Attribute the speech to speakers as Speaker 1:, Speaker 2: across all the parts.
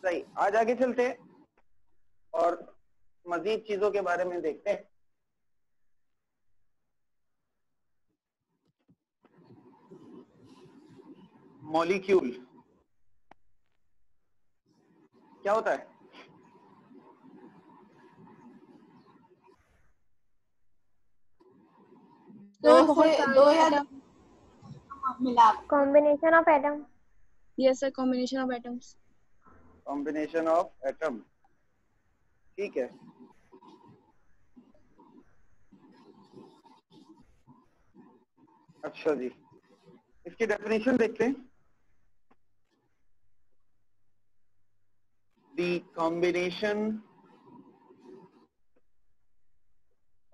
Speaker 1: सही, आज आगे चलते हैं और मजीद चीजों के बारे में देखते हैं। मॉलिक्यूल क्या होता है?
Speaker 2: दो या मिला
Speaker 3: combination of atom.
Speaker 4: Yes sir, combination of atoms.
Speaker 1: Combination of atom, ठीक है। अच्छा जी, इसकी डेफिनेशन देखते हैं। The combination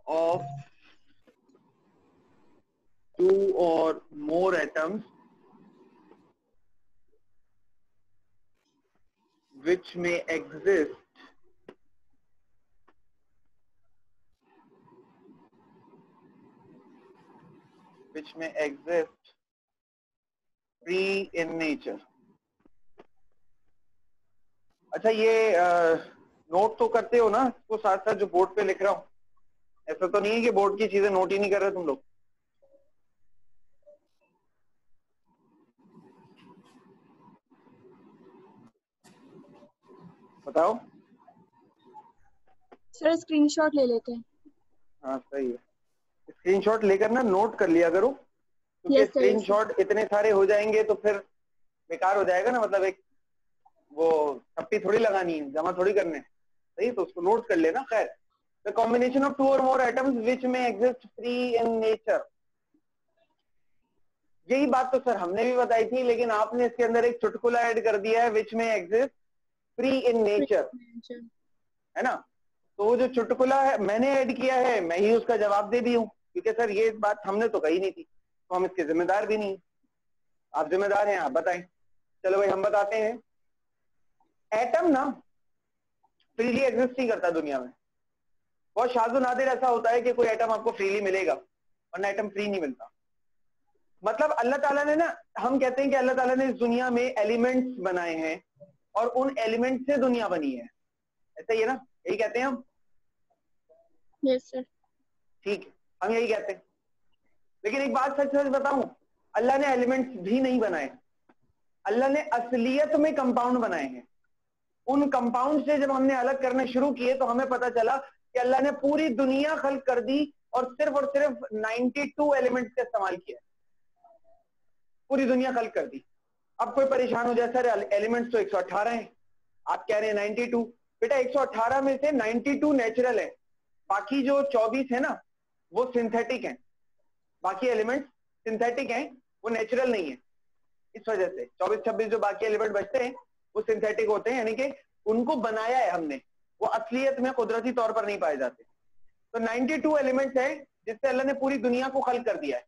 Speaker 1: of to or more atoms which may exist free in nature। अच्छा, ये नोट तो करते हो ना इसको साथ साथ जो बोर्ड पे लिख रहा हूँ? ऐसा तो नहीं है कि बोर्ड की चीजें नोट ही नहीं कर रहे तुम लोग? बताओ।
Speaker 4: सर स्क्रीनशॉट ले लेते हैं।
Speaker 1: हाँ सही है, स्क्रीनशॉट लेकर ना नोट कर लिया करो, क्योंकि
Speaker 4: Yes, sir,
Speaker 1: स्क्रीनशॉट इतने सारे हो जाएंगे तो फिर बेकार हो जाएगा ना। मतलब एक वो छप्पी थोड़ी लगानी है, जमा थोड़ी करने, सही? तो उसको नोट कर लेना। खैर, the combination of to or more atoms विच में एग्जिस्ट फ्री इन नेचर, यही बात तो सर हमने भी बताई थी, लेकिन आपने इसके अंदर एक चुटकुला ऐड कर दिया है, विच में एग्जिस्ट फ्री इन नेचर, है ना? तो वो जो चुटकुला है मैंने ऐड किया है, मैं ही उसका जवाब दे दी हूँ, क्योंकि सर ये बात हमने तो कही नहीं थी, तो हम इसके जिम्मेदार भी नहीं। आप जिम्मेदार हैं, आप बताएं। चलो भाई हम बताते हैं। एटम ना फ्रीली एग्जिस्ट नहीं करता दुनिया में। बहुत शाज़ो नादिर ऐसा होता है कि कोई एटम आपको फ्रीली मिलेगा, वरना एटम फ्री नहीं मिलता। मतलब अल्लाह ताला ने ना, हम कहते हैं कि अल्लाह ताला ने इस दुनिया में एलिमेंट्स बनाए हैं और उन एलिमेंट से दुनिया बनी है, ऐसा ही है ना? यही कहते हैं हम?
Speaker 4: Yes sir.
Speaker 1: ठीक है, हम यही कहते हैं। लेकिन एक बात सच सच बताऊं, अल्लाह ने एलिमेंट्स भी नहीं बनाए, अल्लाह ने असलियत में कंपाउंड बनाए हैं। उन कंपाउंड से जब हमने अलग करने शुरू किए तो हमें पता चला कि अल्लाह ने पूरी दुनिया खल्क कर दी और सिर्फ 92 एलिमेंट्स का इस्तेमाल किया, पूरी दुनिया खल्क कर दी। अब कोई परेशान हो जाए, सर एलिमेंट्स तो 118 हैं, आप कह रहे हैं 92। बेटा 118 में से 92 नेचुरल है, बाकी जो 24 है ना वो सिंथेटिक हैं। बाकी एलिमेंट्स सिंथेटिक हैं, वो नेचुरल नहीं है। इस वजह से 24-26 जो बाकी एलिमेंट बचते हैं वो सिंथेटिक होते हैं, यानी कि उनको बनाया है हमने, वो असलियत में कुदरती तौर पर नहीं पाए जाते। तो 92 एलिमेंट्स हैं जिससे अल्लाह ने पूरी दुनिया को खल्क कर दिया है।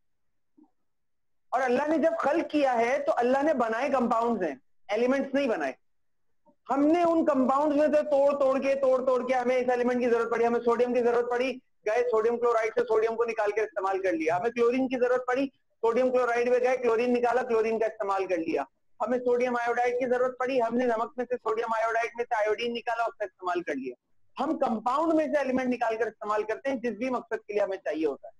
Speaker 1: और अल्लाह ने जब खल्क किया है तो अल्लाह ने बनाए कंपाउंड्स हैं, एलिमेंट्स नहीं बनाए। हमने उन कंपाउंड्स में से तोड़ तोड़ के हमें इस एलिमेंट की जरूरत पड़ी, हमें सोडियम की जरूरत पड़ी, गए सोडियम क्लोराइड से सोडियम को निकाल कर इस्तेमाल कर लिया। हमें क्लोरीन की जरूरत पड़ी, सोडियम क्लोराइड में गए, क्लोरीन निकाला, क्लोरीन का इस्तेमाल कर लिया। हमें सोडियम आयोडाइड की जरूरत पड़ी, हमने नमक में से सोडियम आयोडाइड में से आयोडीन निकाला, उसका इस्तेमाल कर लिया। हम कंपाउंड में से एलिमेंट निकाल कर इस्तेमाल करते हैं जिस भी मकसद के लिए हमें चाहिए होता है।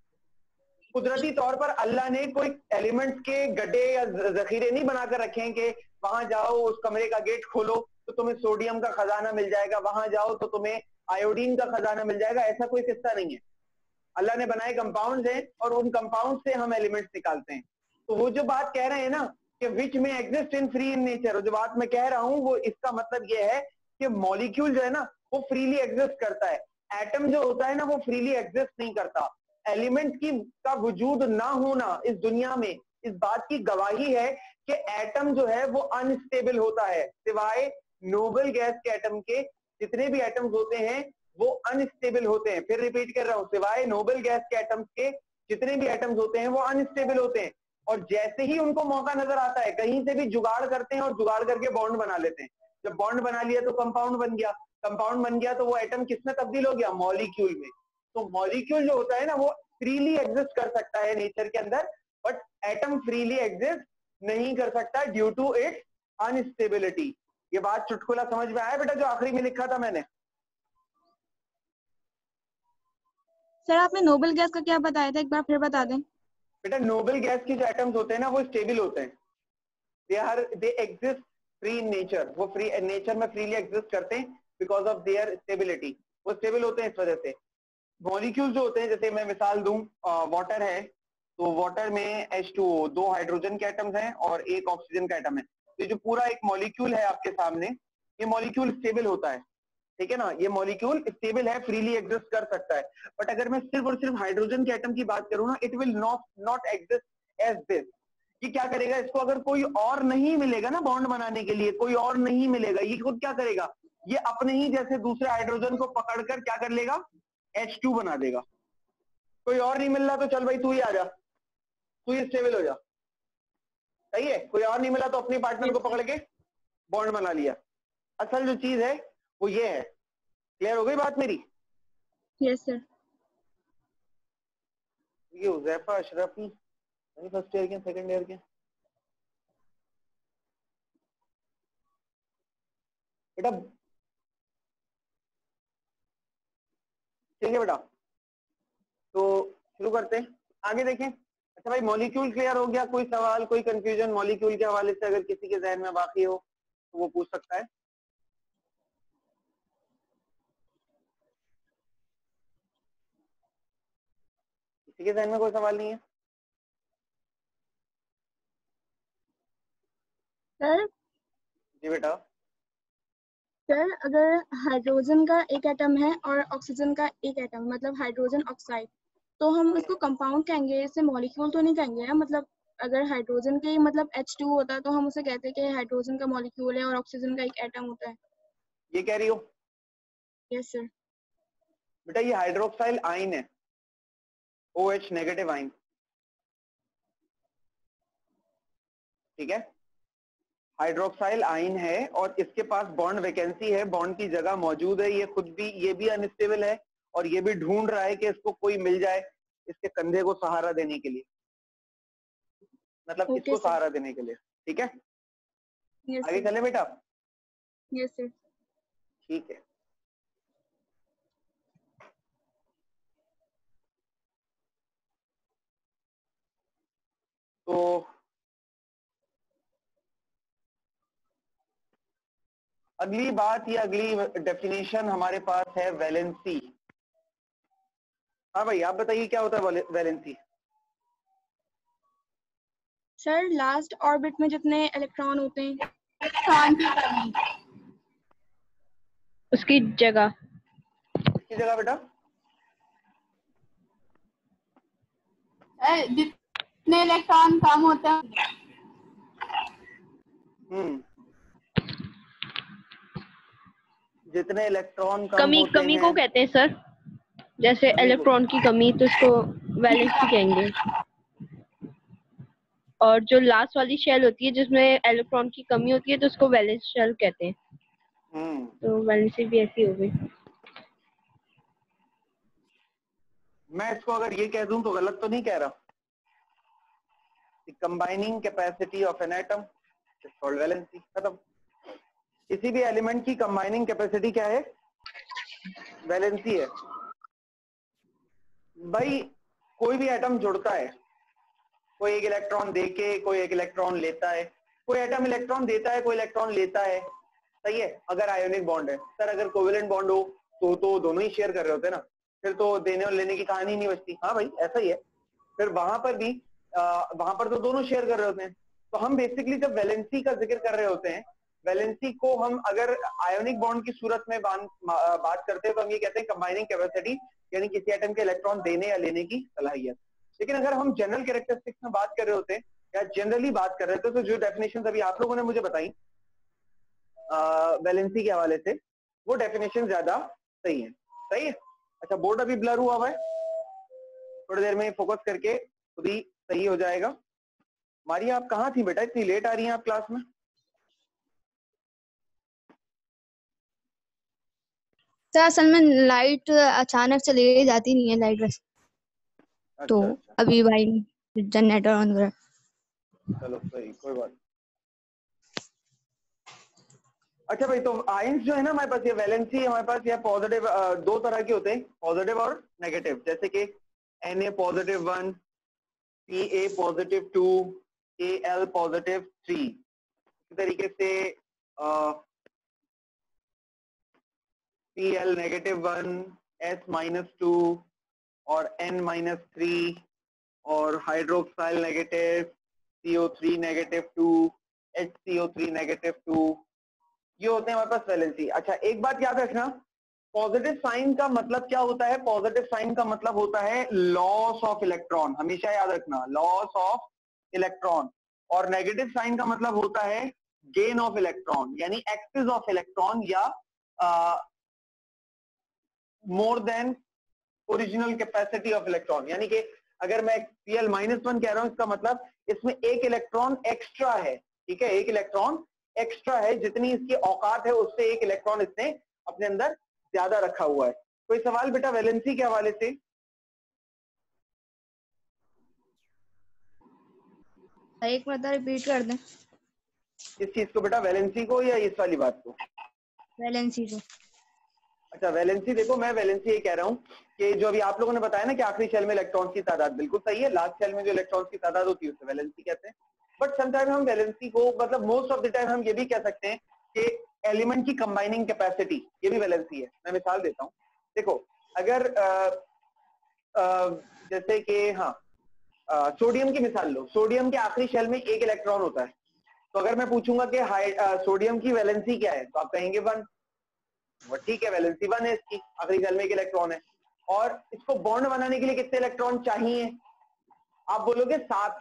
Speaker 1: कुदरती तौर पर अल्लाह ने कोई एलिमेंट्स के गड्ढे या जखीरे नहीं बनाकर रखे हैं कि वहां जाओ उस कमरे का गेट खोलो तो तुम्हें सोडियम का खजाना मिल जाएगा, वहां जाओ तो तुम्हें आयोडीन का खजाना मिल जाएगा। ऐसा कोई किस्सा नहीं है। अल्लाह ने बनाए कंपाउंड्स हैं और उन कंपाउंड से हम एलिमेंट्स निकालते हैं। तो वो जो बात कह रहे हैं ना कि विच में exist in free in nature, जो बात मैं कह रहा हूं वो इसका मतलब ये है कि मॉलिक्यूल जो है ना वो फ्रीली एग्जिस्ट करता है। एटम जो होता है ना वो फ्रीली एग्जिस्ट नहीं करता। एलिमेंट की का वजूद ना होना इस दुनिया में इस बात की गवाही है कि एटम जो है वो अनस्टेबल होता है। सिवाय नोबल गैस के एटम के जितने भी एटम्स होते हैं वो अनस्टेबल होते हैं। फिर रिपीट कर रहा हूं, सिवाय नोबल गैस के एटम्स के जितने भी एटम्स होते हैं वो अनस्टेबल होते हैं। और जैसे ही उनको मौका नजर आता है कहीं से भी जुगाड़ करते हैं और जुगाड़ करके बॉन्ड बना लेते हैं। जब बॉन्ड बना लिया तो कंपाउंड बन गया, कंपाउंड बन गया तो वो एटम किसमें तब्दील हो गया? मॉलिक्यूल में। तो मॉलिक्यूल जो होता है ना वो फ्रीली एग्जिस्ट कर सकता है नेचर के अंदर, बट एटम फ्रीली एग्जिस्ट नहीं कर सकता ड्यू टू इट्स अनस्टेबिलिटी। ये बात चुटकुला समझ में आया बेटा जो आखिरी में लिखा था मैंने?
Speaker 4: सर आपने नोबल गैस का क्या बताया था, एक बार फिर बता दें।
Speaker 1: बेटा नोबल गैस के जो एटम्स होते हैं ना वो स्टेबल होते हैं, they exist free in nature, वो फ्री नेचर में फ्रीली एग्जिस्ट करते हैं बिकॉज ऑफ देयर स्टेबिलिटी, वो स्टेबल होते हैं इस वजह से। मॉलिक्यूल्स जो होते हैं, जैसे मैं मिसाल दूं, वाटर है तो वाटर में H2O, 2 हाइड्रोजन के एटम्स हैं और 1 ऑक्सीजन का एटम है। तो जो पूरा एक मॉलिक्यूल है आपके सामने, ये मॉलिक्यूल स्टेबल होता है, ठीक है ना, ये मॉलिक्यूल स्टेबल है, फ्रीली एग्जिस्ट कर सकता है। बट अगर मैं सिर्फ और सिर्फ हाइड्रोजन के एटम की बात करूं ना, it will not exist as this. ये क्या करेगा, इसको अगर कोई और नहीं मिलेगा ना बॉन्ड बनाने के लिए, कोई और नहीं मिलेगा, ये खुद क्या करेगा, ये अपने ही जैसे दूसरे हाइड्रोजन को पकड़कर क्या कर लेगा, H2 बना देगा। कोई और नहीं मिल रहा तो चल भाई तू ही आ जा, तू ही स्टेबल हो जा, सही है। कोई और नहीं मिला तो अपने पार्टनर को पकड़ के बॉन्ड बना लिया। असल जो चीज है वो ये है। क्लियर हो गई बात मेरी?
Speaker 4: Yes sir.
Speaker 1: ये हुजैफा अशरफी फर्स्ट ईयर के सेकंड ईयर के बेटा, ठीक है बेटा, तो शुरू करते हैं, आगे देखें। अच्छा भाई मॉलिक्यूल क्लियर हो गया? कोई सवाल, कोई कंफ्यूजन मॉलिक्यूल के हवाले से अगर किसी के जहन में बाकी हो तो वो पूछ सकता है। किसी के जहन में कोई सवाल नहीं है?
Speaker 4: सर
Speaker 1: जी बेटा।
Speaker 4: सर अगर हाइड्रोजन का एक एटम है और ऑक्सीजन का एक एटम, मतलब हाइड्रोजन ऑक्साइड, तो हम उसको कंपाउंड कहेंगे, इसे मॉलिक्यूल तो नहीं कहेंगे ना? मतलब अगर हाइड्रोजन के मतलब H2 होता है तो हम उसे कहते हैं कि हाइड्रोजन का मॉलिक्यूल है और ऑक्सीजन का एक एटम होता है।
Speaker 1: ये कह रही हो?
Speaker 4: Yes sir.
Speaker 1: बेटा ये हाइड्रोक्साइल आयन है, OH नेगेटिव आयन, ठीक है, हाइड्रोक्साइल आयन है और इसके पास बॉन्ड वैकेंसी है, बॉन्ड की जगह मौजूद है, ये खुद भी, ये भी अनस्टेबल है और ये भी ढूंढ रहा है कि इसको कोई मिल जाए इसके कंधे को सहारा देने के लिए, मतलब
Speaker 4: ओके
Speaker 1: इसको
Speaker 4: सर।
Speaker 1: सहारा देने के लिए, ठीक है।
Speaker 4: यस
Speaker 1: आगे
Speaker 4: सर।
Speaker 1: चले बेटा?
Speaker 4: Yes sir.
Speaker 1: ठीक है। तो अगली बात या अगली डेफिनेशन हमारे पास है वैलेंसी। हाँ भाई आप बताइए क्या होता है वैलेंसी?
Speaker 4: सर लास्ट ऑर्बिट में जितने इलेक्ट्रॉन होते हैं,
Speaker 2: इलेक्ट्रॉन की कमी,
Speaker 3: उसकी जगह,
Speaker 1: किसकी जगह बेटा?
Speaker 2: जितने इलेक्ट्रॉन कम होते हैं।
Speaker 1: जितने इलेक्ट्रॉन कम
Speaker 3: कमी
Speaker 1: होते
Speaker 3: कमी
Speaker 1: हैं,
Speaker 3: को कहते हैं सर, जैसे
Speaker 1: कमी को,
Speaker 3: इलेक्ट्रॉन की कमी तो इसको वैलेंसी कहेंगे। और जो लास्ट वाली शेल होती है जिसमें इलेक्ट्रॉन की कमी होती है तो उसको वैलेंस शेल कहते हैं। तो वैलेंसी भी ऐसी हो गई।
Speaker 1: मैं इसको अगर ये कह दूं तो गलत तो नहीं कह रहा? Combining capacity of an atom is called valency, खत्म। किसी भी एलिमेंट की कंबाइनिंग कैपेसिटी क्या है? वैलेंसी है। भाई कोई भी एटम जुड़ता है, कोई एक इलेक्ट्रॉन देके कोई एक इलेक्ट्रॉन लेता है, कोई एटम इलेक्ट्रॉन देता है कोई इलेक्ट्रॉन लेता है, सही है। अगर आयोनिक बॉन्ड है सर, अगर कोवेलेंट बॉन्ड हो तो दोनों ही शेयर कर रहे होते हैं ना, फिर तो देने और लेने की कहानी नहीं बचती। हाँ भाई ऐसा ही है, फिर वहां पर भी वहां पर तो दोनों शेयर कर रहे होते हैं। तो हम बेसिकली जब वैलेंसी का जिक्र कर रहे होते हैं, वैलेंसी को हम अगर आयोनिक बॉन्ड की सूरत में बात करते हैं तो हम ये कहते हैं कंबाइनिंग कैपेसिटी, यानी किसी एटम के इलेक्ट्रॉन देने या लेने की सलाहियत। लेकिन अगर हम जनरल कैरेक्टरिस्टिक्स में बात कर रहे होते हैं या जनरली बात कर रहे थे, तो जो डेफिनेशन अभी आप लोगों ने मुझे बताई वैलेंसी के हवाले से, वो डेफिनेशन ज्यादा सही है। सही है। अच्छा बोर्ड अभी ब्लर हुआ है, थोड़ी देर में फोकस करके खुद ही सही हो जाएगा। मारिया आप कहाँ थी बेटा, इतनी लेट आ रही हैं आप क्लास में?
Speaker 5: सर असल में लाइट अचानक चली जाती नहीं है लाइट बस। तो
Speaker 1: अच्छा।
Speaker 5: अभी भाई जनरेटर ऑन कर।
Speaker 1: चलो सही, कोई बात अच्छा भाई, तो आयंस जो है ना हमारे पास, ये वैलेंसी हमारे पास ये पॉजिटिव, दो तरह के होते हैं, पॉजिटिव और नेगेटिव। जैसे कि Na positive 1, Pa positive 2, Al positive 3। इसी तरीके से Pl नेगेटिव 1, S -2 और N -3 और hydroxyl negative, CO3 negative 2, HCO3 negative 2। ये होते हैं हमारे पास वैलेंसी। अच्छा, एक बात याद रखना, पॉजिटिव साइन का मतलब क्या होता है? पॉजिटिव साइन का मतलब होता है लॉस ऑफ इलेक्ट्रॉन, हमेशा याद रखना, लॉस ऑफ इलेक्ट्रॉन। और नेगेटिव साइन का मतलब होता है गेन ऑफ इलेक्ट्रॉन, यानी एक्सेस ऑफ इलेक्ट्रॉन या more than original capacity of electron. यानी कि अगर मैं Pl -1 कह रहा हूं, इसका मतलब इसमें एक इलेक्ट्रॉन एक्स्ट्रा है, ठीक है, एक इलेक्ट्रॉन एक्स्ट्रा है, जितनी इसकी औकात है उससे एक इलेक्ट्रॉन इसने अपने अंदर ज्यादा रखा हुआ है। कोई सवाल बेटा वैलेंसी के हवाले से?
Speaker 5: एक मतलब रिपीट कर दें।
Speaker 1: इस चीज को बेटा, वैलेंसी को या इस वाली बात को?
Speaker 5: वैलेंसी को।
Speaker 1: अच्छा, वैलेंसी देखो, मैं वैलेंसी ये कह रहा हूँ कि जो अभी आप लोगों ने बताया ना कि आखिरी शेल में इलेक्ट्रॉन्स की तादाद, बिल्कुल सही है, लास्ट शेल में जो इलेक्ट्रॉन्स की तादाद होती है उसे वैलेंसी कहते हैं। बट समटाइम हम वैलेंसी को, मतलब मोस्ट ऑफ द टाइम हम ये भी कह सकते हैं कि एलिमेंट की कंबाइनिंग कैपेसिटी, ये भी वैलेंसी है। मैं मिसाल देता हूँ, देखो, अगर जैसे कि हाँ, सोडियम की मिसाल लो, सोडियम के आखिरी शेल में एक इलेक्ट्रॉन होता है, तो अगर मैं पूछूंगा कि सोडियम की वैलेंसी क्या है, तो आप कहेंगे 1। वो ठीक है, वैलेंसी 1 है इसकी, आखिरी शेल में एक इलेक्ट्रॉन है। और इसको बॉन्ड बनाने के लिए कितने इलेक्ट्रॉन चाहिए? आप बोलोगे 7,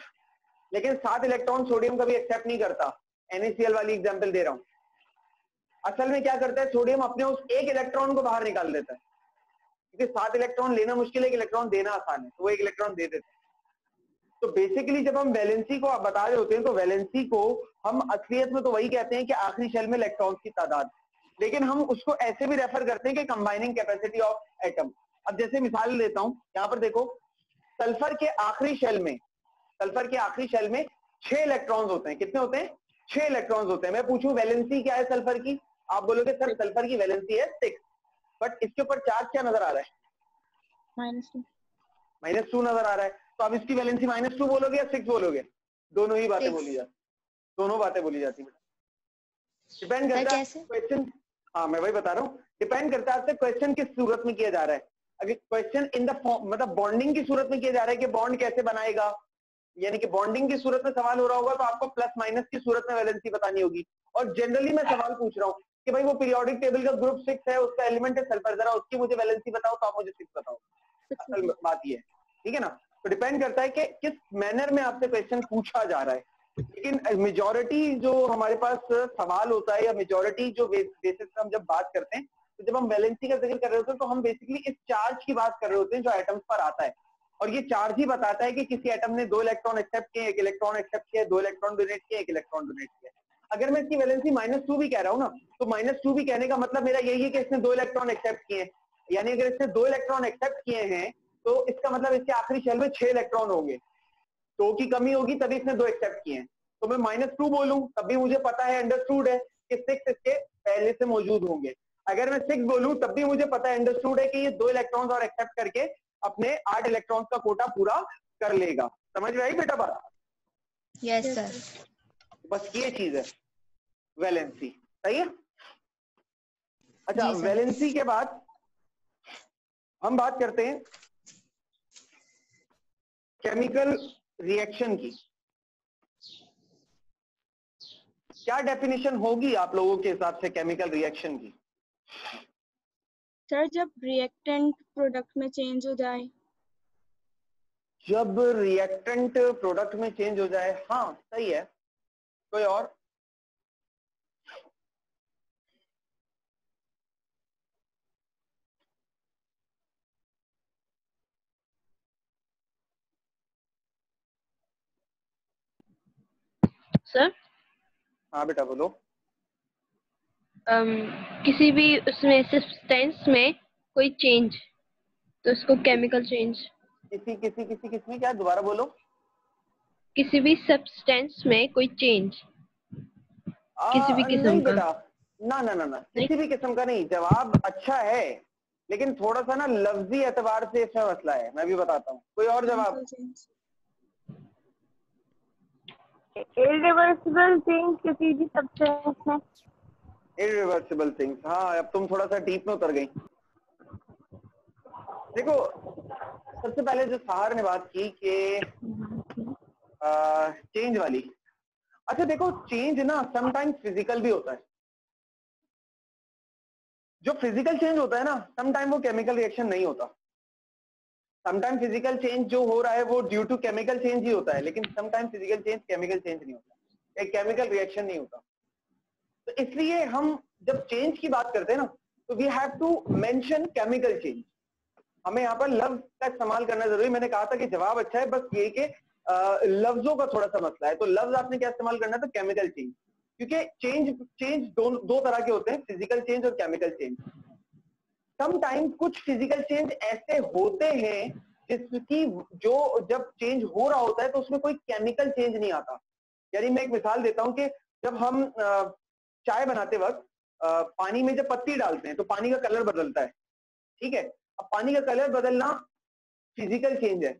Speaker 1: लेकिन 7 इलेक्ट्रॉन सोडियम कभी एक्सेप्ट नहीं करता। NaCl वाली एग्जांपल दे रहा हूं। असल में क्या करता है, सोडियम अपने उस एक इलेक्ट्रॉन को बाहर निकाल देता है, क्योंकि 7 इलेक्ट्रॉन लेना मुश्किल है, एक इलेक्ट्रॉन देना आसान है, तो वो एक इलेक्ट्रॉन दे देता है। तो बेसिकली जब हम वैलेंसी को बता रहे होते हैं, तो वैलेंसी को हम असलियत में तो वही कहते हैं कि आखिरी शेल में इलेक्ट्रॉन्स की तादाद, लेकिन हम उसको ऐसे भी रेफर करते हैं कि कंबाइनिंग कैपेसिटी ऑफ एटम। अब जैसे मिसाल लेता हूं, यहाँ पर देखो, सल्फर के आखिरी शेल में, सल्फर के आखिरी शेल में 6 इलेक्ट्रॉन्स होते हैं। कितने होते हैं? 6 इलेक्ट्रॉन्स होते हैं। मैं पूछूं वैलेंसी क्या है सल्फर की, आप बोलोगे सर सल्फर की वैलेंसी है 6, बट इसके ऊपर चार्ज क्या नजर आ रहा है?
Speaker 4: -2।
Speaker 1: -2 नजर आ रहा है। तो आप इसकी वैलेंसी -2 बोलोगे या 6 बोलोगे? दोनों ही बातें बोली जाती, दोनों बातें बोली जाती है। डिपेंड करता है क्वेश्चन, हाँ मैं वही बता रहा हूँ, डिपेंड करता है आपसे क्वेश्चन किस सूरत में किया जा रहा है। अगर क्वेश्चन इन द फॉर्म, मतलब बॉन्डिंग की सूरत में किया जा रहा है कि बॉन्ड कैसे बनाएगा, यानी कि बॉन्डिंग की सूरत में सवाल हो रहा होगा, तो आपको प्लस माइनस की सूरत में वैलेंसी बतानी होगी। और जनरली मैं सवाल पूछ रहा हूँ कि भाई वो पीरियोडिक टेबल का ग्रुप 6 है, उसका एलिमेंट है सल्फर, जरा उसकी मुझे वैलेंसी बताओ, तो आप मुझे 6 बताओ। असल बात ये है, ठीक है ना? तो डिपेंड करता है कि किस मैनर में आपसे क्वेश्चन पूछा जा रहा है। लेकिन मेजॉरिटी जो हमारे पास सवाल होता है, या मेजॉरिटी जो बेसिस पे हम जब बात करते हैं, तो जब हम वैलेंसी का जिक्र कर रहे होते हैं, तो हम बेसिकली इस चार्ज की बात कर रहे होते हैं जो एटम्स पर आता है। और ये चार्ज ही बताता है कि किसी एटम ने 2 इलेक्ट्रॉन एक्सेप्ट किए, 1 इलेक्ट्रॉन एक्सेप्ट किया, 2 इलेक्ट्रॉन डोनेट किए, 1 इलेक्ट्रॉन डोनेट किया। अगर मैं इसकी वैलेंसी -2 भी कह रहा हूँ ना, तो -2 भी कहने का मतलब मेरा यही है कि इसने 2 इलेक्ट्रॉन एक्सेप्ट किए। यानी अगर इसने 2 इलेक्ट्रॉन एक्सेप्ट किए हैं, तो इसका मतलब इसके आखिरी शेल में 6 इलेक्ट्रॉन होंगे, 2 की कमी होगी, तभी इसने 2 एक्सेप्ट किए हैं। तो मैं -2 बोलूं तब भी मुझे पता है, अंडरस्टूड है कि 6 इसके पहले से मौजूद होंगे। अगर मैं 6 बोलूं तब भी मुझे पता है, अंडरस्टूड है कि ये 2 इलेक्ट्रॉन्स और एक्सेप्ट करके अपने 8 इलेक्ट्रॉन्स का कोटा पूरा कर लेगा। समझ में आई बेटा बात?
Speaker 5: Yes sir.
Speaker 1: बस ये चीज है वैलेंसी, सही है? अच्छा, वैलेंसी के बाद हम बात करते हैं केमिकल रिएक्शन की। क्या डेफिनेशन होगी आप लोगों के हिसाब से केमिकल रिएक्शन की?
Speaker 4: सर, जब रिएक्टेंट प्रोडक्ट में चेंज हो जाए।
Speaker 1: जब रिएक्टेंट प्रोडक्ट में चेंज हो जाए, हाँ सही है। कोई और?
Speaker 3: सर
Speaker 1: हाँ बेटा बोलो।
Speaker 3: किसी भी उसमें सब्सटेंस में कोई चेंज, तो उसको केमिकल चेंज।
Speaker 1: किसी क्या, दोबारा बोलो।
Speaker 3: किसी भी सब्सटेंस में कोई चेंज, किसी भी किस्म
Speaker 1: नहीं
Speaker 3: का।
Speaker 1: बेटा, ना ना ना ना, किसी भी किस्म का नहीं। जवाब अच्छा है, लेकिन थोड़ा सा ना लफ्जी एतबार से इसमें मसला है। मैं भी बताता हूँ। कोई और जवाब?
Speaker 3: इरिवर्सिबल चेंज किसी भी सब्सटेंस में।
Speaker 1: इरिवर्सिबल थिंग्स, हाँ अब तुम थोड़ा सा डीप में उतर गई। देखो सबसे पहले जो साहर ने बात की कि चेंज वाली, अच्छा देखो चेंज ना समटाइम्स फिजिकल भी होता है। जो फिजिकल चेंज होता है ना, समटाइम वो केमिकल रिएक्शन नहीं होता। समटाइम फिजिकल चेंज जो हो रहा है वो ड्यू टू केमिकल चेंज ही होता है, लेकिन sometime physical change chemical change नहीं होता, एक केमिकल रिएक्शन नहीं होता। तो इसलिए हम जब चेंज की बात करते हैं ना, तो we have to mention chemical change. हमें यहाँ पर लफ्ज का इस्तेमाल करना जरूरी। मैंने कहा था कि जवाब अच्छा है, बस ये कि लफ्जों का थोड़ा सा मसला है। तो लफ्ज आपने क्या इस्तेमाल करना था? केमिकल चेंज, क्योंकि चेंज दो तरह के होते हैं, फिजिकल चेंज और केमिकल चेंज। समटाइम्स कुछ फिजिकल चेंज ऐसे होते हैं जिसकी जो जब चेंज हो रहा होता है तो उसमें कोई केमिकल चेंज नहीं आता। यानी मैं एक मिसाल देता हूं कि जब हम चाय बनाते वक्त पानी में जब पत्ती डालते हैं तो पानी का कलर बदलता है, ठीक है। अब पानी का कलर बदलना फिजिकल चेंज है,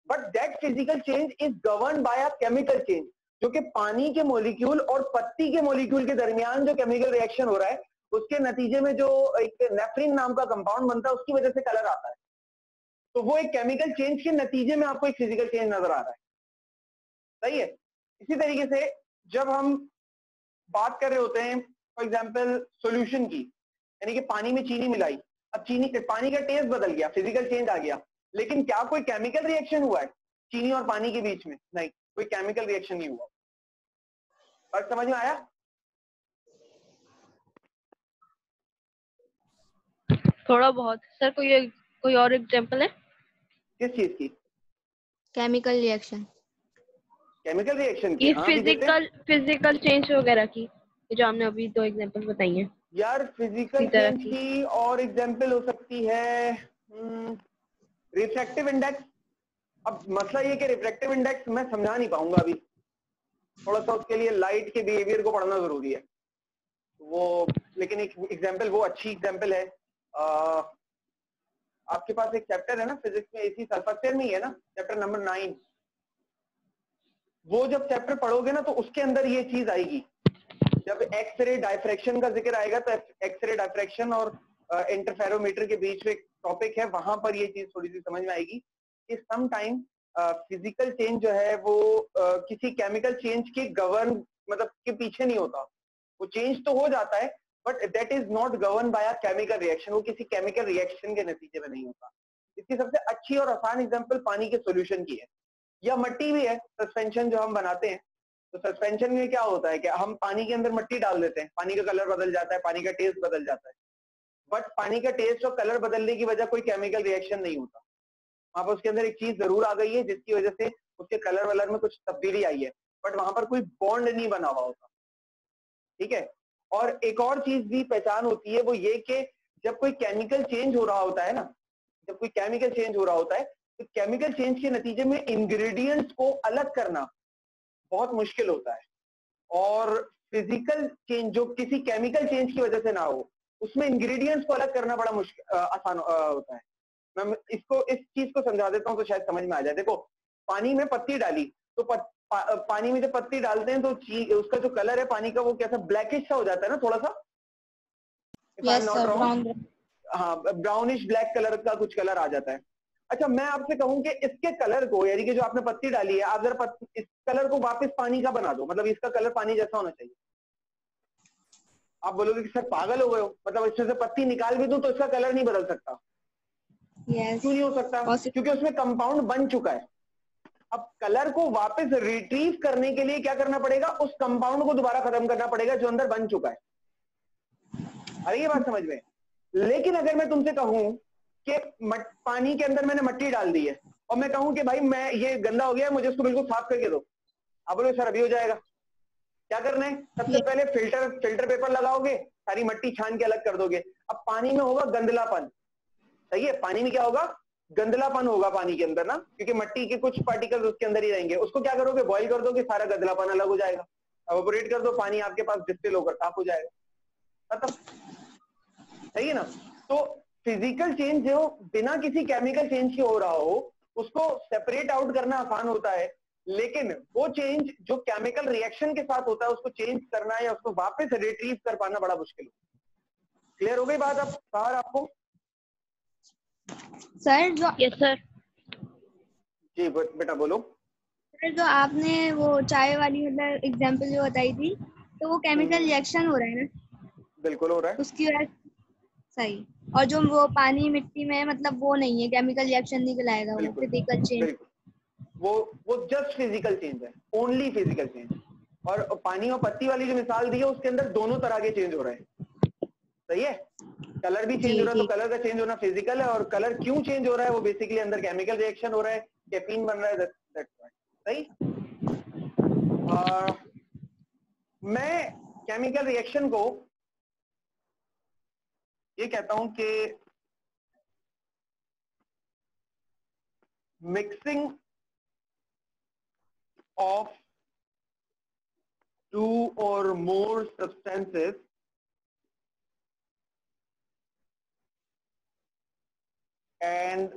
Speaker 1: but that physical change is govern by a chemical change, जो कि पानी के मॉलिक्यूल और पत्ती के मॉलिक्यूल के दरमियान जो केमिकल रिएक्शन हो रहा है उसके नतीजे में जो एक नेफ्रिन नाम का कंपाउंड बनता है उसकी वजह से कलर आता है। तो वो एक केमिकल चेंज के नतीजे में आपको एक फिजिकल चेंज नजर आ रहा है, सही है। इसी तरीके से जब हम बात कर रहे होते हैं फॉर एग्जांपल सॉल्यूशन की, यानी कि पानी में चीनी मिलाई, अब पानी का टेस्ट बदल गया, फिजिकल चेंज आ गया, लेकिन क्या कोई केमिकल रिएक्शन हुआ है चीनी और पानी के बीच में? नहीं, कोई केमिकल रिएक्शन नहीं हुआ। बात समझ में आया?
Speaker 3: थोड़ा बहुत सर। कोई और एग्जांपल है?
Speaker 1: किस चीज की?
Speaker 5: Chemical reaction.
Speaker 1: केमिकल रिएक्शन की?
Speaker 3: ये
Speaker 1: हाँ
Speaker 3: फिजिकल चेंज वगैरह की, जो हमने अभी 2 एग्जांपल बताई हैं।
Speaker 1: यार फिजिकल चेंज की और एग्जांपल हो सकती है रिफ्रैक्टिव इंडेक्स। अब मसला ये कि रिफ्रैक्टिव इंडेक्स मैं समझा नहीं पाऊंगा अभी, थोड़ा सा उसके लिए लाइट के बिहेवियर को पढ़ना जरूरी है वो, लेकिन एक एग्जांपल वो अच्छी एग्जांपल है। आपके पास एक चैप्टर है ना फिजिक्स में, इसी साल फर्स्ट ईयर में ही है ना, चैप्टर नंबर 9। वो जब चैप्टर पढ़ोगे ना तो उसके अंदर ये चीज आएगी। जब एक्सरे डायफ्रैक्शन का जिक्र आएगा तो एक्सरे डायफ्रैक्शन और इंटरफेरोमीटर के बीच में एक टॉपिक है, वहां पर ये चीज थोड़ी सी समझ में आएगी कि सम टाइम फिजिकल चेंज जो है वो किसी केमिकल चेंज के गवर्न मतलब के पीछे नहीं होता। वो चेंज तो हो जाता है but that is not govern by a chemical reaction, वो किसी केमिकल रिएक्शन के नतीजे में नहीं होता। इसकी सबसे अच्छी और आसान एग्जांपल पानी के सॉल्यूशन की है, या मट्टी भी है। सस्पेंशन जो हम बनाते हैं तो सस्पेंशन में क्या होता है कि हम पानी के अंदर मट्टी डाल देते हैं, पानी का कलर बदल जाता है, पानी का टेस्ट बदल जाता है, बट पानी का टेस्ट और कलर बदलने की वजह कोई केमिकल रिएक्शन नहीं होता। वहां पर उसके अंदर एक चीज जरूर आ गई है जिसकी वजह से उसके कलर वलर में कुछ तब्दीली आई है, बट वहां पर कोई बॉन्ड नहीं बना हुआ होता, ठीक है। और एक और चीज भी पहचान होती है, वो ये कि जब कोई केमिकल चेंज हो रहा होता है ना, जब कोई केमिकल चेंज हो रहा होता है तो केमिकल चेंज के नतीजे में इंग्रेडिएंट्स को अलग करना बहुत मुश्किल होता है। और फिजिकल चेंज जो किसी केमिकल चेंज की वजह से ना हो, उसमें इंग्रेडिएंट्स को अलग करना बड़ा मुश्किल आसान होता है। मैं इसको इस चीज को समझा देता हूँ तो शायद समझ में आ जाए। देखो पानी में पत्ती डाली तो पानी में जब पत्ती डालते हैं तो उसका जो कलर है पानी का वो कैसा ब्लैकिश सा हो जाता है ना, थोड़ा सा।
Speaker 5: Yes sir, brown.
Speaker 1: हाँ, ब्राउनिश ब्लैक कलर का कुछ कलर आ जाता है। अच्छा मैं आपसे कहूं कि इसके कलर को, यानी कि जो आपने पत्ती डाली है, आप जरा इस कलर को वापस पानी का बना दो, मतलब इसका कलर पानी जैसा होना चाहिए। आप बोलोगे कि सर पागल हो गए हो, मतलब इसमें से पत्ती निकाल भी दूं तो इसका कलर नहीं बदल सकता। क्यों नहीं हो सकता? क्योंकि उसमें कंपाउंड बन चुका है। अब कलर को वापस रिट्रीव करने के लिए क्या करना पड़ेगा? उस कंपाउंड को दोबारा खत्म करना पड़ेगा जो अंदर बन चुका है। अरे ये बात समझ में। लेकिन अगर मैं तुमसे कहूं कि पानी के अंदर मैंने मट्टी डाल दी है और मैं कहूं कि भाई मैं ये गंदा हो गया, मुझे इसको बिल्कुल साफ करके दो, आप बोलोगे सर अभी हो जाएगा। क्या करना है? सबसे पहले फिल्टर पेपर लगाओगे, सारी मट्टी छान के अलग कर दोगे। अब पानी में होगा गंदलापन, सही है, पानी में क्या होगा? गंदलापन होगा पानी के अंदर ना, क्योंकि मट्टी के कुछ पार्टिकल्स उसके अंदर ही रहेंगे। उसको क्या करोगे? बॉईल कर दोगे, सारा गंदलापन अलग हो जाएगा। एवापोरेट कर दो, पानी आपके पास डिस्टिल होकर साफ हो जाएगा। खत्म, सही है ना। तो फिजिकल चेंज जो बिना किसी केमिकल चेंज के हो रहा हो उसको सेपरेट आउट करना आसान होता है, लेकिन वो चेंज जो केमिकल रिएक्शन के साथ होता है उसको चेंज करना या उसको वापस रिट्रीव कर पाना बड़ा मुश्किल है। क्लियर हो गई बात अब बाहर आपको?
Speaker 5: सर जो
Speaker 3: यस सर।
Speaker 1: जी बेटा बोलो।
Speaker 5: सर जो आपने वो चाय वाली मतलब एग्जांपल जो बताई थी, तो वो केमिकल रिएक्शन हो रहा है ना?
Speaker 1: बिल्कुल हो रहा है।
Speaker 5: उसकी वजह सही। और जो वो पानी मिट्टी में मतलब वो नहीं है, केमिकल रिएक्शन नहीं कहलाएगा, वो
Speaker 1: बिल्कुल
Speaker 5: फिजिकल चेंज।
Speaker 1: बिल्कुल, वो जस्ट फिजिकल चेंज है, ओनली फिजिकल चेंज। और पानी और पत्ती वाली जो मिसाल दी है उसके अंदर दोनों तरह के चेंज हो रहे हैं, सही है। कलर भी चेंज हो रहा है, तो कलर का चेंज होना फिजिकल है, और कलर क्यों चेंज हो रहा है वो बेसिकली अंदर केमिकल रिएक्शन हो रहा है, कैफीन बन रहा है, दैट्स सही। मैं केमिकल रिएक्शन को ये कहता हूं कि mixing of 2 or more substances and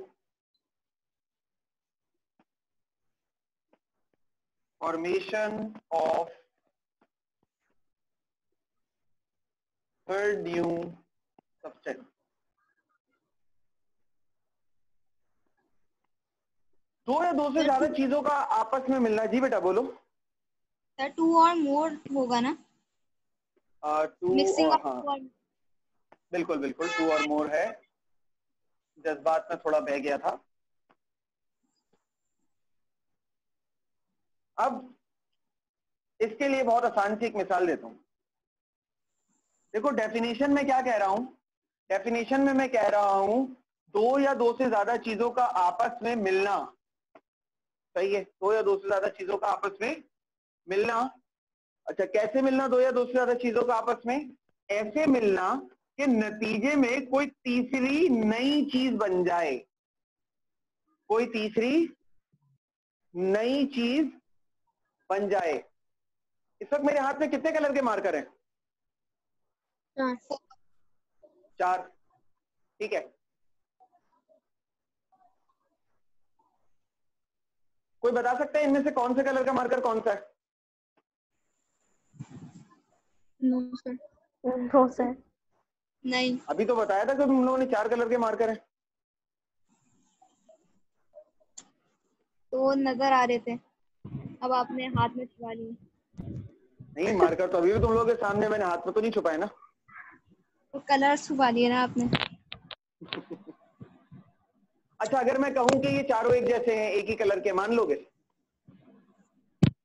Speaker 1: formation of third new substance। दो या दो से ज्यादा चीजों का आपस में मिलना। जी बेटा बोलो।
Speaker 5: सर 2 और मोर होगा ना?
Speaker 1: 2
Speaker 5: मिक्सिंग
Speaker 1: और,
Speaker 5: ऑफ
Speaker 1: हाँ बिल्कुल बिल्कुल 2 और मोर है, जज्बात में थोड़ा बह गया था। अब इसके लिए बहुत आसान सी एक मिसाल देता हूं। देखो डेफिनेशन में क्या कह रहा हूं, डेफिनेशन में मैं कह रहा हूं दो या दो से ज्यादा चीजों का आपस में मिलना, सही है। दो या दो से ज्यादा चीजों का आपस में मिलना। अच्छा कैसे मिलना दो या दो से ज्यादा चीजों का आपस में? ऐसे मिलना कि नतीजे में कोई तीसरी नई चीज बन जाए, कोई तीसरी नई चीज बन जाए। इस वक्त मेरे हाथ में कितने कलर के मार्कर हैं? 4, ठीक है। कोई बता सकता है इनमें से कौन से कलर का मार्कर कौन सा है?
Speaker 4: No sir.
Speaker 5: No sir. नहीं।
Speaker 1: अभी तो बताया था कि तुम लोगों ने 4 कलर के मार्कर हैं।
Speaker 5: तो नजर आ रहे थे, अब आपने हाथ में छुपा लिए।
Speaker 1: नहीं मार्कर तो अभी भी तुम लोगों के सामने, मैंने हाथ में तो नहीं छुपाए ना।
Speaker 5: तो कलर छुपा लिए ना आपने।
Speaker 1: अच्छा अगर मैं कहूं कि ये चारों एक जैसे हैं, एक ही कलर के, मान लोगे?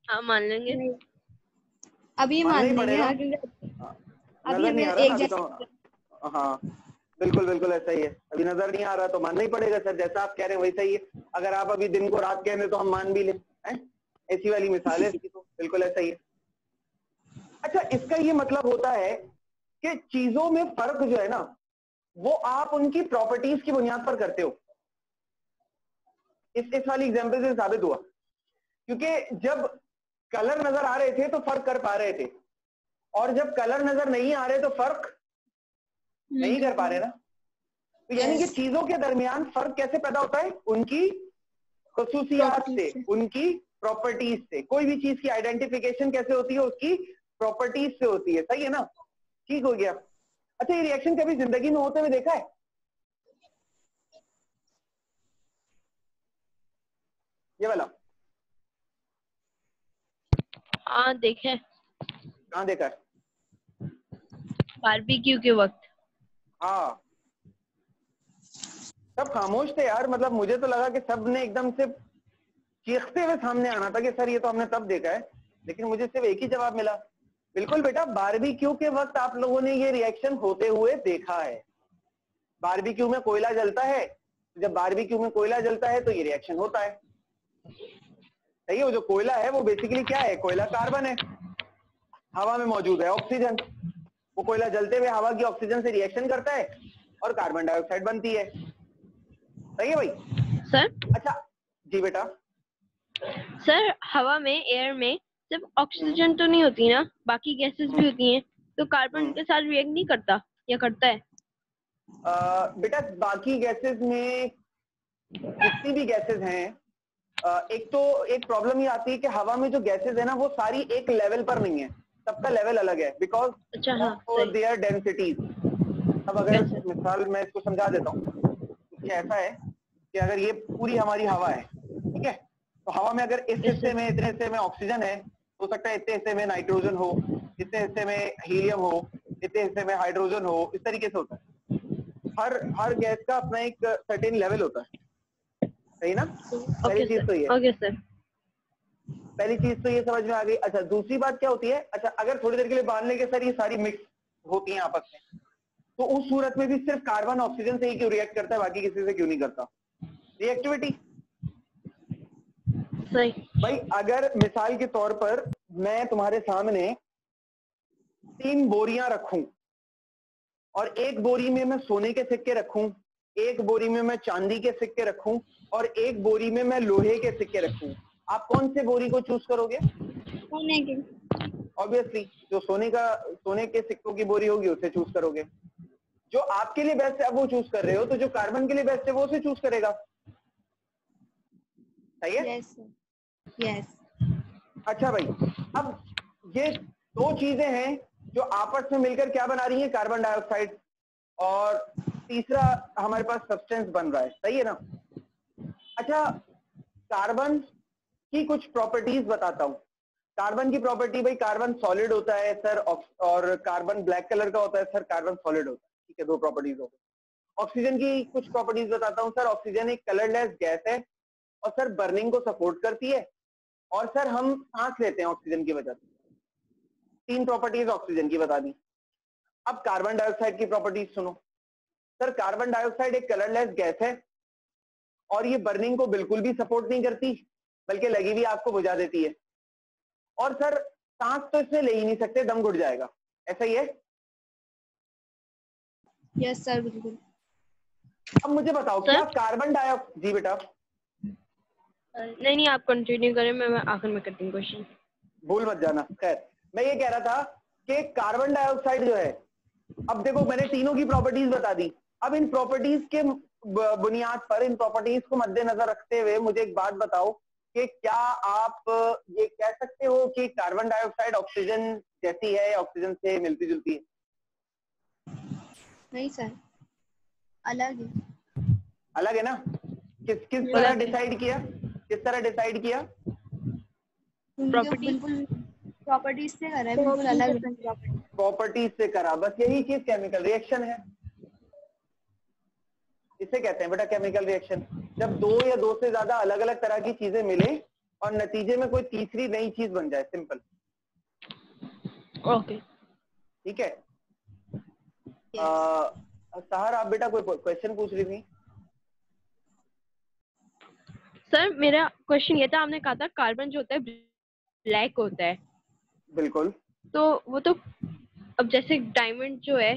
Speaker 3: हाँ मान लेंगे।
Speaker 5: अभी
Speaker 1: मानना
Speaker 5: मान
Speaker 1: ही
Speaker 5: लेंगे,
Speaker 1: पड़ेगा।
Speaker 5: हाँ, क्योंकि अभी
Speaker 1: नजर नहीं
Speaker 5: हमें
Speaker 1: आ रहा
Speaker 5: एक
Speaker 1: ना अभी तो।
Speaker 5: जैसे।
Speaker 1: हाँ बिल्कुल बिल्कुल ऐसा ही है, अभी नजर नहीं आ रहा तो मानना ही पड़ेगा सर, जैसा आप कह रहे हैं वैसा ही है। अगर आप अभी दिन को रात कह रहे हैं तो हम मान भी लें, ऐसी वाली मिसाल है इसकी, तो बिल्कुल ऐसा ही है। अच्छा इसका ये मतलब होता है कि चीजों में फर्क जो है ना वो आप उनकी प्रॉपर्टीज की बुनियाद पर करते हो। इस वाली एग्जांपल से साबित हुआ, क्योंकि जब कलर नजर आ रहे थे तो फर्क कर पा रहे थे, और जब कलर नजर नहीं आ रहे तो फर्क नहीं कर पा रहे ना। तो यानी कि चीजों के दरमियान फर्क कैसे पैदा होता है? उनकी खुसूसियात से, उनकी प्रॉपर्टीज से। कोई भी चीज की आइडेंटिफिकेशन कैसे होती है? उसकी प्रॉपर्टीज से होती है, सही है ना। ठीक हो गया। अच्छा ये रिएक्शन कभी जिंदगी में होते हुए देखा है? ये वाला
Speaker 3: हाँ देखे।
Speaker 1: कहाँ देखा है?
Speaker 3: बारबेक्यू के वक्त।
Speaker 1: हाँ सब खामोश थे यार, मतलब मुझे तो लगा कि सब ने एकदम से चीखते हुए सामने आना था कि सर ये तो हमने तब देखा है, लेकिन मुझे सिर्फ एक ही जवाब मिला। बिल्कुल बेटा, बारबेक्यू के वक्त आप लोगों ने ये रिएक्शन होते हुए देखा है। बारबेक्यू में कोयला जलता है, जब बारबेक्यू में कोयला जलता है तो ये रिएक्शन होता है, सही है। वो जो कोयला है वो बेसिकली क्या है? कोयला कार्बन है, हवा में मौजूद है ऑक्सीजन। वो कोयला जलते हुए हवा की ऑक्सीजन से रिएक्शन करता है और कार्बन डाइऑक्साइड बनती है, सही है भाई।
Speaker 3: सर
Speaker 1: अच्छा जी बेटा।
Speaker 3: सर हवा में, एयर में सिर्फ ऑक्सीजन तो नहीं होती ना, बाकी गैसेस भी होती हैं। तो कार्बन के साथ रिएक्ट नहीं करता या करता है?
Speaker 1: बेटा बाकी गैसेस में जितनी भी गैसेस हैं, एक प्रॉब्लम ये आती है कि हवा में जो गैसेस है ना वो सारी एक लेवल पर नहीं है, सबका लेवल अलग है बिकॉज देयर डेंसिटीज। अब अगर मिसाल मैं इसको समझा देता हूँ, कुछ ऐसा है कि अगर ये पूरी हमारी हवा है, ठीक है, तो हवा में अगर इस हिस्से में इतने हिस्से में ऑक्सीजन है, हो सकता है इतने हिस्से में नाइट्रोजन हो, इतने हिस्से में हीलियम हो, इतने हिस्से में हाइड्रोजन हो, इस तरीके से होता है। हर गैस का अपना एक सर्टेन लेवल होता है, सही ना? पहली चीज तो ये।
Speaker 3: Okay sir.
Speaker 1: पहली चीज तो ये समझ में आ गई। अच्छा, दूसरी बात क्या होती है, अच्छा अगर थोड़ी देर के लिए मान लेंगे सर ये सारी मिक्स होती हैं आपस में, तो उस सूरत में भी सिर्फ कार्बन ऑक्सीजन से ही क्यों रिएक्ट करता है, बाकी किसी से क्यों नहीं करता? रिएक्टिविटी।
Speaker 3: सही
Speaker 1: भाई अगर मिसाल के तौर पर मैं तुम्हारे सामने 3 बोरियां रखूं और एक बोरी में मैं सोने के सिक्के रखूं, एक बोरी में मैं चांदी के सिक्के रखूं और एक बोरी में मैं लोहे के सिक्के रखूं, आप कौन से बोरी को चूज करोगे?
Speaker 5: सोने के।
Speaker 1: ऑब्वियसली जो सोने के सिक्कों की बोरी होगी उसे चूज करोगे। जो आपके लिए बेस्ट है आप वो चूज कर रहे हो, तो जो कार्बन के लिए बेस्ट है वो उसे चूज करेगा, सही है?
Speaker 5: Yes yes.
Speaker 1: अच्छा भाई, अब ये 2 चीजें हैं जो आपस में मिलकर क्या बना रही है? Carbon dioxide. और तीसरा हमारे पास सब्सटेंस बन रहा है, सही है ना? अच्छा, कार्बन की कुछ प्रॉपर्टीज बताता हूं। कार्बन की प्रॉपर्टी, भाई कार्बन सॉलिड होता है सर, और कार्बन ब्लैक कलर का होता है सर, कार्बन सॉलिड होता है, ठीक है, 2 प्रॉपर्टीज हो गई। ऑक्सीजन की कुछ प्रॉपर्टीज बताता हूं सर। ऑक्सीजन एक कलरलेस गैस है और सर बर्निंग को सपोर्ट करती है, और सर हम सांस लेते हैं ऑक्सीजन की वजह से। 3 प्रॉपर्टीज ऑक्सीजन की बता दी। अब कार्बन डाइऑक्साइड की प्रॉपर्टीज सुनो सर। कार्बन डाइऑक्साइड एक कलरलेस गैस है और ये बर्निंग को बिल्कुल भी सपोर्ट नहीं करती, बल्कि लगी हुई आग को बुझा देती है। और सर सांस तो इसमें ले ही नहीं सकते, दम घुट जाएगा, ऐसा ही है?
Speaker 5: यस सर बिल्कुल।
Speaker 1: अब मुझे बताओ क्या कार्बन डाइऑक्साइड, जी बेटा
Speaker 3: नहीं आप कंटिन्यू करें, मैं आखिर में करती हूँ क्वेश्चन,
Speaker 1: भूल मत जाना। खैर मैं ये कह रहा था कि कार्बन डाइऑक्साइड जो है, अब देखो मैंने तीनों की प्रॉपर्टीज बता दी। अब इन प्रॉपर्टीज के बुनियाद पर, इन प्रॉपर्टीज को मद्देनजर रखते हुए मुझे एक बात बताओ कि क्या आप ये कह सकते हो कि कार्बन डाइऑक्साइड ऑक्सीजन जैसी है, ऑक्सीजन से मिलती जुलती है?
Speaker 5: नहीं सर, अलग है।
Speaker 1: अलग है ना? किस तरह डिसाइड किया, किस तरह डिसाइड किया?
Speaker 5: बिल्कुल प्रॉपर्टीज से करा है, बिल्कुल अलग है।
Speaker 1: प्रॉपर्टीज से करा, बस यही चीज केमिकल रिएक्शन है। इसे कहते हैं बेटा केमिकल रिएक्शन। जब 2 या 2 से ज्यादा अलग अलग तरह की चीजें मिले और नतीजे में कोई तीसरी नई चीज बन जाए, सिंपल।
Speaker 3: ओके
Speaker 1: ठीक है। सहर आप बेटा कोई क्वेश्चन पूछ रही थी?
Speaker 3: सर मेरा क्वेश्चन ये था, आपने कहा था कार्बन जो होता है ब्लैक होता है।
Speaker 1: बिल्कुल।
Speaker 3: तो वो तो अब जैसे डायमंड जो है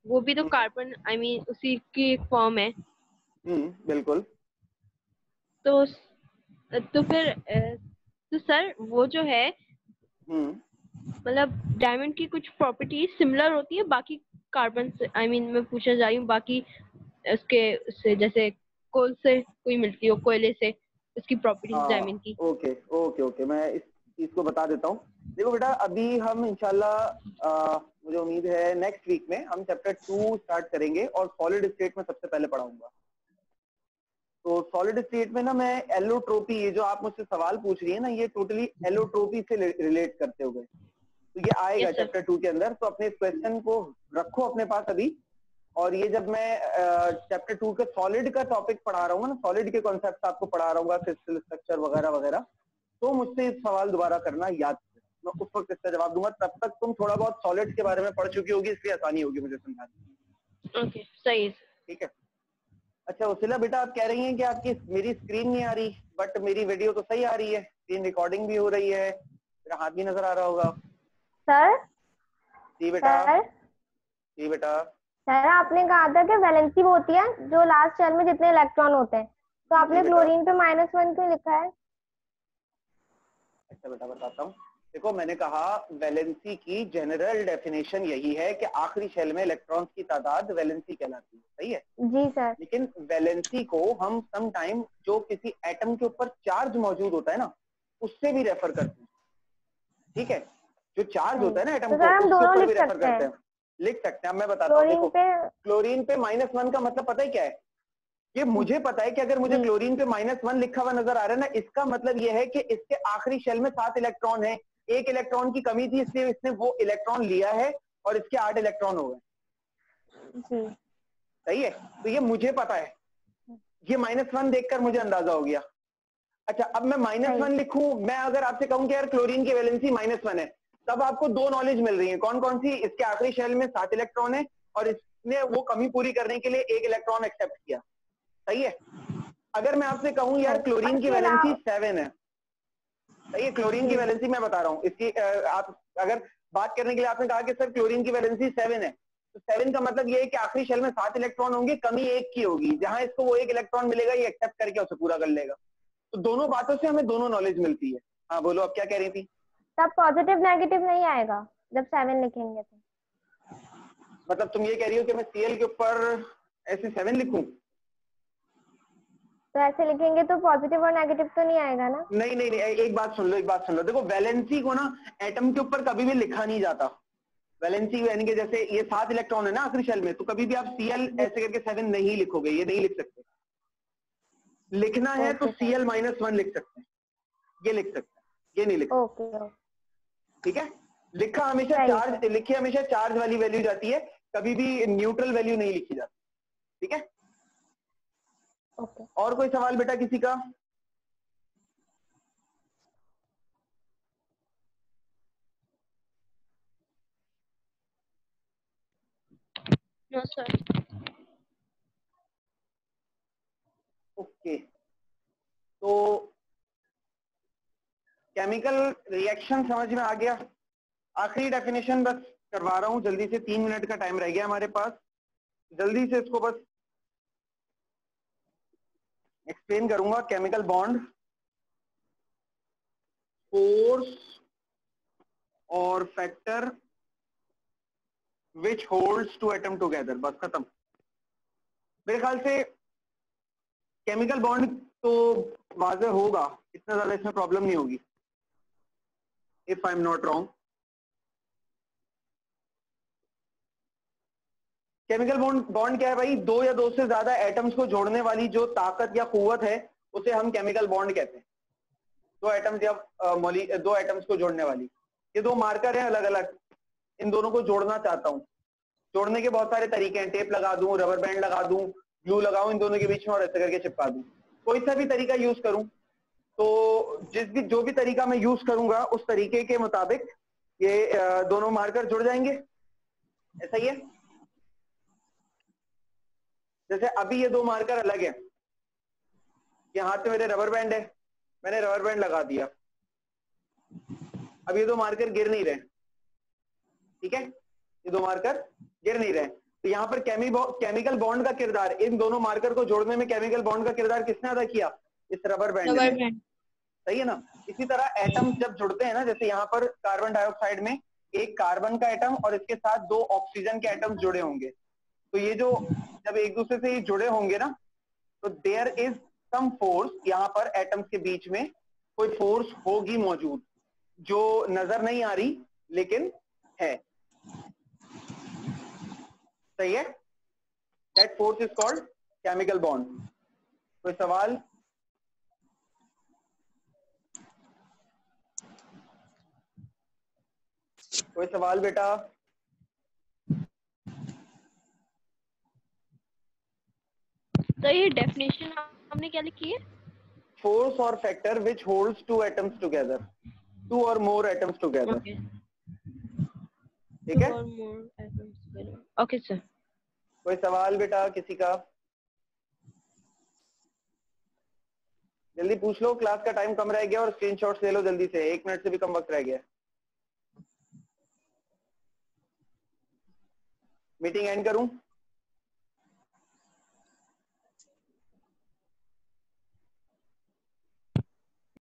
Speaker 3: वो भी तो कार्बन आई मीन उसी की एक फॉर्म है।
Speaker 1: बिल्कुल।
Speaker 3: तो फिर तो सर वो जो है मतलब डायमंड की कुछ प्रॉपर्टीज सिमिलर होती है बाकी कार्बन से, आई मीन मैं पूछना जा रही हूँ बाकी उससे जैसे कोल से कोई मिलती हो, कोयले से उसकी प्रॉपर्टीज डायमंड की।
Speaker 1: ओके ओके ओके, मैं इस चीज को बता देता हूँ। देखो बेटा अभी हम इंशाल्लाह मुझे उम्मीद है नेक्स्ट वीक में हम चैप्टर 2 स्टार्ट करेंगे और सॉलिड स्टेट में सबसे पहले पढ़ाऊंगा। तो सॉलिड स्टेट में ना मैं एलोट्रोपी, ये जो आप मुझसे सवाल पूछ रही है ना, ये टोटली एलोट्रोपी से रिलेट करते हुए, तो ये आएगा चैप्टर 2 के अंदर। तो अपने इस क्वेश्चन को रखो अपने पास अभी, और ये जब मैं चैप्टर 2 के सॉलिड का टॉपिक पढ़ा रहा हूँ ना, सॉलिड के कॉन्सेप्ट आपको पढ़ा रहा हूँ, क्रिस्टल स्ट्रक्चर वगैरह वगैरह, तो मुझसे इस सवाल दोबारा करना याद, मैं उस वक्त इसका जवाब दूंगा। तब तक तुम थोड़ा बहुत सॉलिड के बारे में पढ़ चुकी होगी, इसलिए आसानी होगी मुझे समझाने।
Speaker 3: ओके सही है,
Speaker 1: ठीक है। अच्छा उसिला बेटा आप कह रही हैं कि आपकी मेरी स्क्रीन नहीं आ रही, बट मेरी वीडियो तो सही आ रही है, स्क्रीन रिकॉर्डिंग भी हो रही है, मेरा हाथ भी नजर आ रहा होगा।
Speaker 6: सर
Speaker 1: जी बेटा। जी बेटा।
Speaker 6: सर आपने कहा था कि वैलेंसी वो होती है जो लास्ट शेल में जितने इलेक्ट्रॉन होते हैं, तो आपने क्लोरीन पे -1 क्यों लिखा है?
Speaker 1: अच्छा बेटा बताता हूँ, देखो मैंने कहा वैलेंसी की जनरल डेफिनेशन यही है कि आखिरी शेल में इलेक्ट्रॉन्स की तादाद वैलेंसी कहलाती है, सही है
Speaker 6: जी सर।
Speaker 1: लेकिन वैलेंसी को हम सम टाइम जो किसी एटम के ऊपर चार्ज मौजूद होता है ना उससे भी रेफर करते हैं, ठीक है, जो चार्ज होता है ना एटम
Speaker 6: तो
Speaker 1: को
Speaker 6: सर हम
Speaker 1: उसके
Speaker 6: दोनों
Speaker 1: ऊपर भी
Speaker 6: लिख
Speaker 1: रेफर
Speaker 6: सकते
Speaker 1: करते
Speaker 6: हैं।
Speaker 1: हैं, लिख सकते हैं। अब मैं बताता हूँ,
Speaker 6: क्लोरीन
Speaker 1: देखो
Speaker 6: पे
Speaker 1: क्लोरीन पे -1 का मतलब पता है क्या है, ये मुझे पता है कि अगर मुझे
Speaker 6: जी।
Speaker 1: क्लोरीन पे -1 लिखा हुआ नजर आ रहा है ना, इसका मतलब ये है कि इसके आखिरी शेल में 7 इलेक्ट्रॉन है, एक इलेक्ट्रॉन की कमी थी इसलिए इसने वो इलेक्ट्रॉन लिया है और इसके 8 इलेक्ट्रॉन हो गए,
Speaker 6: जी
Speaker 1: सही है। तो ये मुझे पता है, ये -1 देखकर मुझे अंदाजा हो गया। अच्छा अब मैं -1 लिखूं, मैं अगर आपसे कहूं कि यार क्लोरीन की वैलेंसी -1 है, तब आपको दो नॉलेज मिल रही है, कौन कौन सी, इसके आखिरी शेल में 7 इलेक्ट्रॉन है और इसने वो कमी पूरी करने के लिए एक इलेक्ट्रॉन एक्सेप्ट किया, सही है। अगर मैं आपसे कहूं यार क्लोरीन की वैलेंसी 7 है, सही है, क्लोरीन की वैलेंसी मैं बता रहा हूँ इसकी, आप अगर बात करने के लिए आपने कहा कि सर क्लोरीन की वैलेंसी 7 है, तो 7 का मतलब ये है कि आखिरी शेल में 7 इलेक्ट्रॉन होंगे, कमी एक की होगी, जहां इसको वो एक इलेक्ट्रॉन मिलेगा ये एक्सेप्ट करके उसे पूरा कर लेगा। तो दोनों बातों से हमें दोनों नॉलेज मिलती है। हाँ बोलो, अब क्या कह रही थी।
Speaker 6: तब पॉजिटिव नेगेटिव नहीं आएगा जब 7 लिखेंगे तो।
Speaker 1: मतलब तुम ये कह रही हो कि मैं Cl के ऊपर ऐसे 7 लिखूं?
Speaker 6: तो ऐसे लिखेंगे तो पॉजिटिव और नेगेटिव तो नहीं आएगा ना।
Speaker 1: नहीं नहीं नहीं, एक बात सुन लो, एक बात सुन लो, देखो वैलेंसी को ना एटम के ऊपर कभी भी लिखा नहीं जाता, वैलेंसी यानी कि जैसे ये 7 इलेक्ट्रॉन है ना आखिरी शेल में, तो कभी भी आप Cl ऐसे करके 7 नहीं लिखोगे, ये नहीं लिख सकते। लिखना है तो Cl -1 लिख सकते हैं, ये लिख सकते हैं, ये नहीं लिख सकते,
Speaker 6: ओके
Speaker 1: ठीक है। लिखा हमेशा चार्ज, लिखी हमेशा चार्ज वाली वैल्यू जाती है, कभी भी न्यूट्रल वैल्यू नहीं लिखी जाती, ठीक है।
Speaker 6: ओके।
Speaker 1: और कोई सवाल बेटा किसी का?
Speaker 3: No sir.
Speaker 1: ओके, तो केमिकल रिएक्शन समझ में आ गया। आखिरी डेफिनेशन बस करवा रहा हूं जल्दी से, 3 मिनट का टाइम रह गया हमारे पास, जल्दी से इसको बस एक्सप्लेन करूंगा। Chemical bond, force or factor which holds two atom together, बस खत्म। मेरे ख्याल से केमिकल बॉन्ड तो वाज़ेह होगा, इतना ज्यादा इसमें प्रॉब्लम नहीं होगी, if I am not wrong. Chemical bond क्या है भाई, दो या दो से ज्यादा एटम्स को जोड़ने वाली जो ताकत या कुव्वत है उसे हम केमिकल बॉन्ड कहते हैं। दो एटम्स या दो एटम्स को जोड़ने वाली, ये दो मार्कर हैं अलग अलग, इन दोनों को जोड़ना चाहता हूँ। जोड़ने के बहुत सारे तरीके हैं, टेप लगा दूं, रबर बैंड लगा दूं, ग्लू लगाऊं इन दोनों के बीच में और ऐसे करके चिपका दूं, कोई सा भी तरीका यूज करूं, तो जो भी तरीका मैं यूज करूंगा उस तरीके के मुताबिक ये दोनों मार्कर जुड़ जाएंगे, ऐसा ही है। जैसे अभी ये दो मार्कर अलग है, ये हाथ में मेरे रबर बैंड है, मैंने रबर बैंड लगा दिया, अब ये दो मार्कर गिर नहीं रहे, ठीक है, ये दो मार्कर गिर नहीं रहे। तो यहाँ पर केमिकल बॉन्ड का किरदार, इन दोनों मार्कर को जोड़ने में केमिकल बॉन्ड का किरदार किसने अदा किया, इस रबर बैंड ने, सही है ना। इसी तरह एटम जब जुड़ते हैं ना, जैसे यहाँ पर कार्बन डाइऑक्साइड में एक कार्बन का एटम और इसके साथ दो ऑक्सीजन के एटम्स जुड़े होंगे, तो ये जो जब एक दूसरे से जुड़े होंगे ना, तो देयर इज सम फोर्स, यहाँ पर एटम्स के बीच में कोई फोर्स होगी मौजूद, जो नजर नहीं आ रही लेकिन है, सही है। That force is called chemical bond. कोई सवाल? कोई सवाल बेटा?
Speaker 3: तो ये डेफिनेशन हमने क्या लिखी है?
Speaker 1: Force or factor which holds two atoms together, two or more atoms together, ठीक है।
Speaker 3: Okay sir.
Speaker 1: कोई सवाल बेटा किसी का? जल्दी पूछ लो, क्लास का टाइम कम रह गया और स्क्रीनशॉट्स ले लो जल्दी से, 1 मिनट से भी कम वक्त रह गया। मीटिंग एंड करूं?